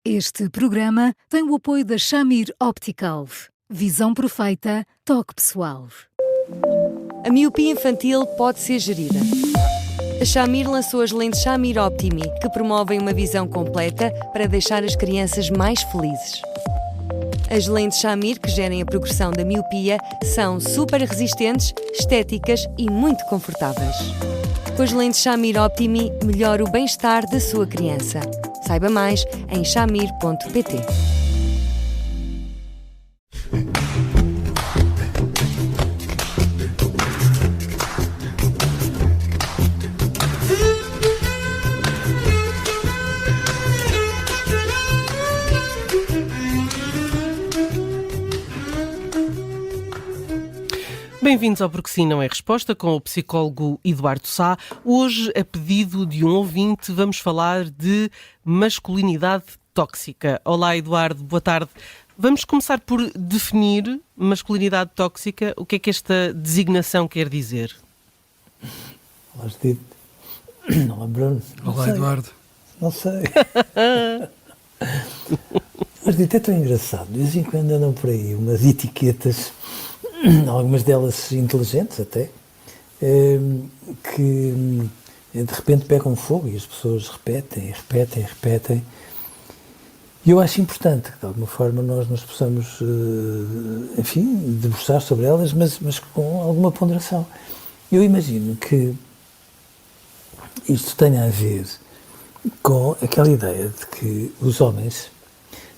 Este programa tem o apoio da Shamir Optical. Visão perfeita, toque pessoal. A miopia infantil pode ser gerida. A Shamir lançou as lentes Shamir Optimi, que promovem uma visão completa para deixar as crianças mais felizes. As lentes Shamir, que gerem a progressão da miopia, são super resistentes, estéticas e muito confortáveis. Com as lentes Shamir Optimi, melhora o bem-estar da sua criança. Saiba mais em shamir.pt. Bem-vindos ao Porque Sim Não É Resposta, com o psicólogo Eduardo Sá. Hoje, a pedido de um ouvinte, vamos falar de masculinidade tóxica. Olá, Eduardo, boa tarde. Vamos começar por definir masculinidade tóxica. O que é que esta designação quer dizer? Olá, Judite. Olá, Bruno. Olá, Eduardo. Não sei. Mas, Judite, é tão engraçado. De vez em quando andam por aí umas etiquetas, algumas delas inteligentes até, que de repente pegam fogo e as pessoas repetem. E eu acho importante que de alguma forma nós nos possamos, enfim, debruçar sobre elas, mas com alguma ponderação. Eu imagino que isto tenha a ver com aquela ideia de que os homens,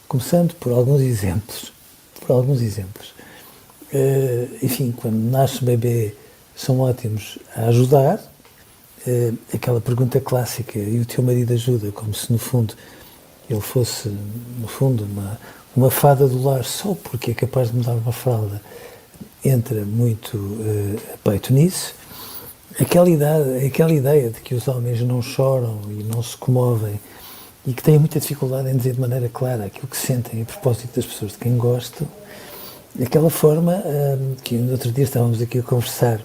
começando por alguns exemplos, enfim, quando nasce o bebê, são ótimos a ajudar. Aquela pergunta clássica, e o teu marido ajuda, como se no fundo ele fosse, uma fada do lar só porque é capaz de mudar uma fralda, entra muito a peito nisso. Aquela ideia de que os homens não choram e não se comovem e que têm muita dificuldade em dizer de maneira clara aquilo que sentem a propósito das pessoas de quem gostam. Aquela forma que no outro dia estávamos aqui a conversar,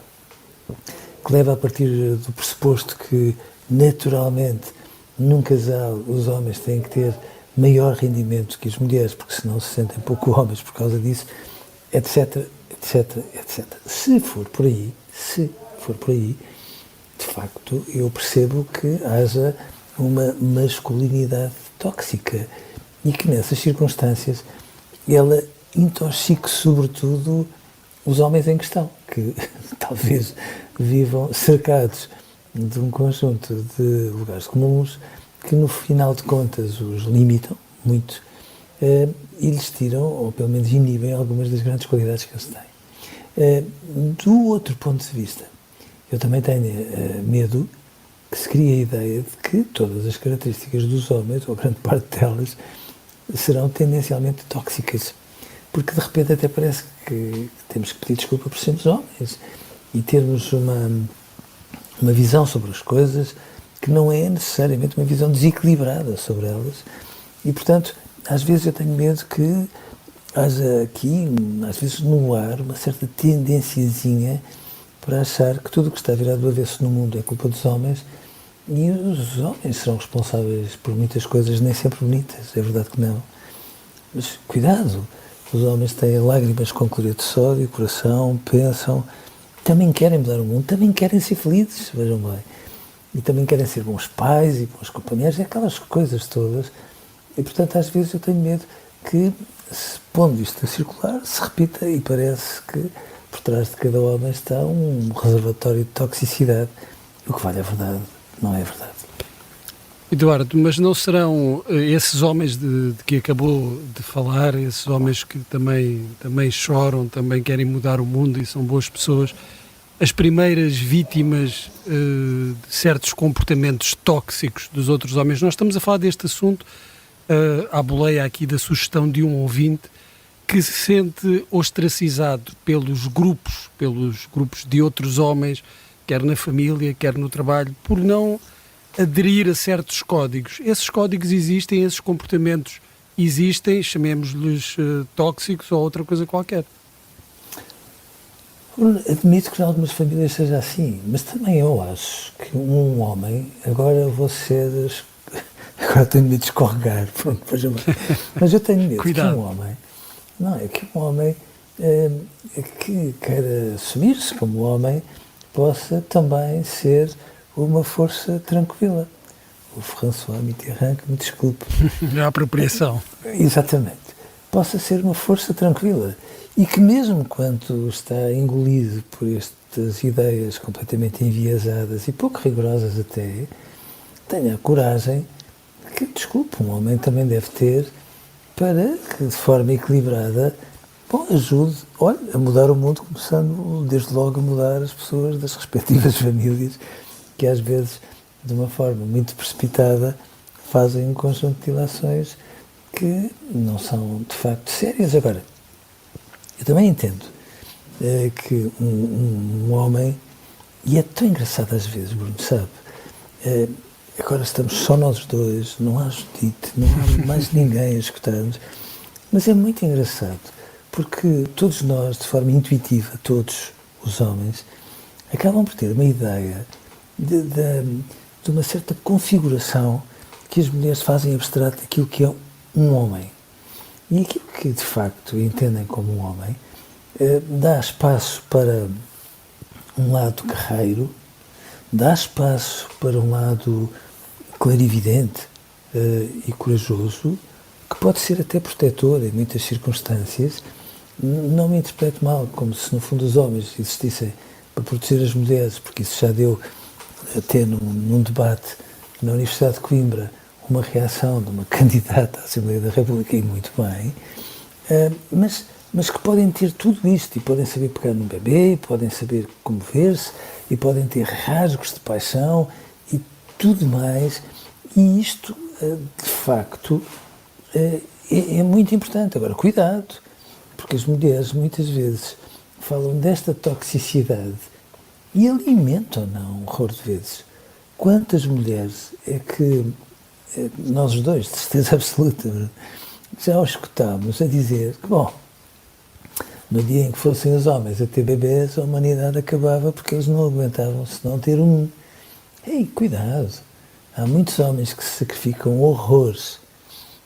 que leva a partir do pressuposto que, naturalmente, num casal os homens têm que ter maior rendimento que as mulheres, porque senão se sentem pouco homens por causa disso, etc. Se for por aí, de facto, eu percebo que haja uma masculinidade tóxica e que nessas circunstâncias ela intoxique sobretudo os homens em questão, que talvez vivam cercados de um conjunto de lugares comuns que no final de contas os limitam muito e lhes tiram, ou pelo menos inibem, algumas das grandes qualidades que eles têm. Do outro ponto de vista, eu também tenho medo que se crie a ideia de que todas as características dos homens, ou grande parte delas, serão tendencialmente tóxicas. Porque de repente até parece que temos que pedir desculpa por sermos homens e termos uma visão sobre as coisas que não é necessariamente uma visão desequilibrada sobre elas. E, portanto, às vezes eu tenho medo que haja aqui, às vezes no ar, uma certa tendenciazinha para achar que tudo o que está virado do avesso no mundo é culpa dos homens e os homens serão responsáveis por muitas coisas nem sempre bonitas, é verdade que não. Mas cuidado! Os homens têm lágrimas com cloreto de sódio, coração, pensam, também querem mudar o mundo, também querem ser felizes, vejam bem. E também querem ser bons pais e bons companheiros, aquelas coisas todas. E, portanto, às vezes eu tenho medo que, pondo isto a circular, se repita e parece que por trás de cada homem está um reservatório de toxicidade. O que vale a verdade não é verdade. Eduardo, mas não serão esses homens de que acabou de falar, esses homens que também choram, também querem mudar o mundo e são boas pessoas, as primeiras vítimas de certos comportamentos tóxicos dos outros homens? Nós estamos a falar deste assunto à boleia aqui da sugestão de um ouvinte que se sente ostracizado pelos grupos de outros homens, quer na família, quer no trabalho, por não aderir a certos códigos. Esses códigos existem, esses comportamentos existem, chamemos-lhes tóxicos ou outra coisa qualquer. Admito que em algumas famílias seja assim, mas também eu acho que um homem, agora vou ser Agora tenho medo de escorregar. Pronto, mas eu tenho medo Cuidado. que um homem, não, é que um homem que queira assumir-se como homem possa também ser uma força tranquila. O François Mitterrand, que me desculpe. A apropriação. Exatamente. Possa ser uma força tranquila. E que mesmo quando está engolido por estas ideias completamente enviesadas e pouco rigorosas até, tenha a coragem que, desculpe, um homem também deve ter para que, de forma equilibrada, ajude, olha, a mudar o mundo, começando desde logo a mudar as pessoas das respectivas famílias, que às vezes, de uma forma muito precipitada, fazem um conjunto de ilações que não são, de facto, sérias. Agora, eu também entendo que um homem, e é tão engraçado às vezes, Bruno, sabe, agora estamos só nós dois, não há Judite, não há mais ninguém a escutar-nos, mas é muito engraçado, porque todos nós, de forma intuitiva, todos os homens, acabam por ter uma ideia de uma certa configuração que as mulheres fazem abstrato daquilo que é um homem. E aquilo que, de facto, entendem como um homem, dá espaço para um lado guerreiro, dá espaço para um lado clarividente e corajoso, que pode ser até protetor em muitas circunstâncias. Não me interprete mal, como se no fundo os homens existissem para proteger as mulheres, porque isso já deu até num debate na Universidade de Coimbra uma reação de uma candidata à Assembleia da República, e muito bem, mas que podem ter tudo isto, e podem saber pegar num bebê, podem saber comover-se, e podem ter rasgos de paixão, e tudo mais, e isto, de facto, é muito importante. Agora, cuidado, porque as mulheres muitas vezes falam desta toxicidade e alimentam-na um horror de vezes. Quantas mulheres é que nós os dois, de certeza absoluta, já os escutámos a dizer que, bom, no dia em que fossem os homens a ter bebês, a humanidade acabava porque eles não aguentavam senão ter um. Ei, cuidado! Há muitos homens que se sacrificam horrores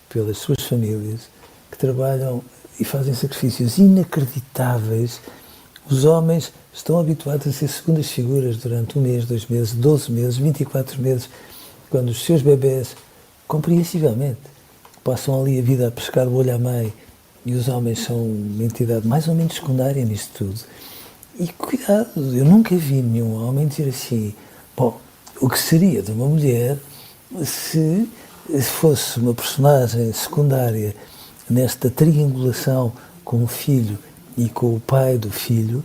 pelas suas famílias, que trabalham e fazem sacrifícios inacreditáveis. Os homens estão habituados a ser segundas figuras durante 1 mês, 2 meses, 12 meses, 24 meses, quando os seus bebés, compreensivelmente, passam ali a vida a pescar o olho à mãe, e os homens são uma entidade mais ou menos secundária nisto tudo. E cuidado, eu nunca vi nenhum homem dizer assim, bom, o que seria de uma mulher se fosse uma personagem secundária nesta triangulação com o filho e com o pai do filho,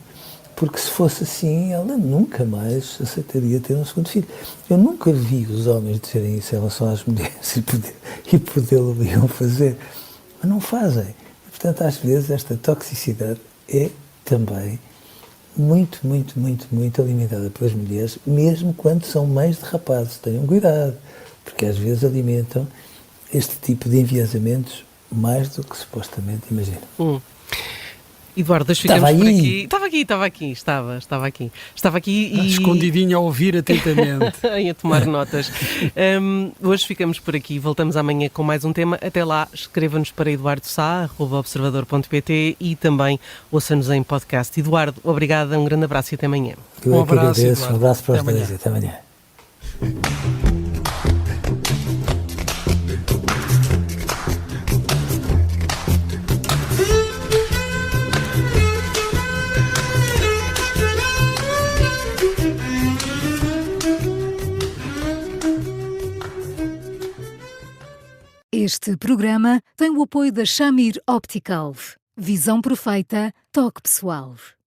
porque se fosse assim, ela nunca mais aceitaria ter um segundo filho. Eu nunca vi os homens dizerem isso em relação às mulheres e podê-lo iam fazer, mas não fazem. E, portanto, às vezes esta toxicidade é também muito, muito, muito, muito alimentada pelas mulheres, mesmo quando são mães de rapazes. Tenham cuidado, porque às vezes alimentam este tipo de enviesamentos mais do que supostamente imaginam. Eduardo, ficamos por aqui. Estava aqui e... Escondidinho a ouvir atentamente. a tomar notas. Hoje ficamos por aqui. Voltamos amanhã com mais um tema. Até lá, escreva-nos para eduardosá@observador.pt e também ouça-nos em podcast. Eduardo, obrigada, um grande abraço e até amanhã. Um abraço, Eduardo. Um abraço para os Até dois. amanhã. Até amanhã. Este programa tem o apoio da Shamir Optical. Visão perfeita, toque pessoal.